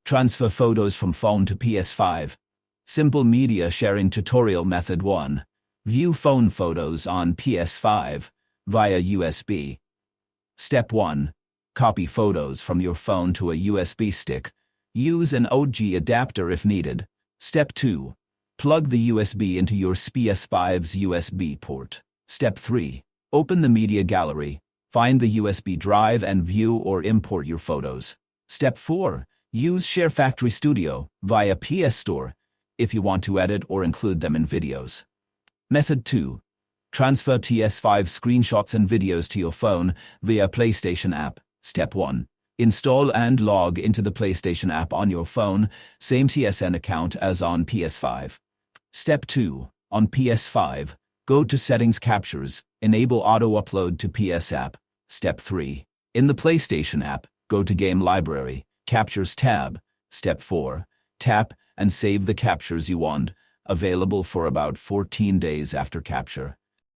Transfer photos from phone to PS5. Simple media sharing tutorial method 1. View phone photos on PS5 via USB. Step 1. Copy photos from your phone to a USB stick. Use an OG adapter if needed. Step 2. Plug the USB into your PS5's USB port. Step 3. Open the media gallery. Find the USB drive and view or import your photos. Step 4. Use Share Factory Studio via PS Store if you want to edit or include them in videos. Method 2. Transfer PS5 screenshots and videos to your phone via PlayStation app. Step 1. Install and log into the PlayStation app on your phone, same TSN account as on PS5. Step 2. On PS5, go to Settings Captures, enable auto-upload to PS app. Step 3. In the PlayStation app, go to Game Library, Captures tab. Step 4. Tap and save the captures you want, available for about 14 days after capture.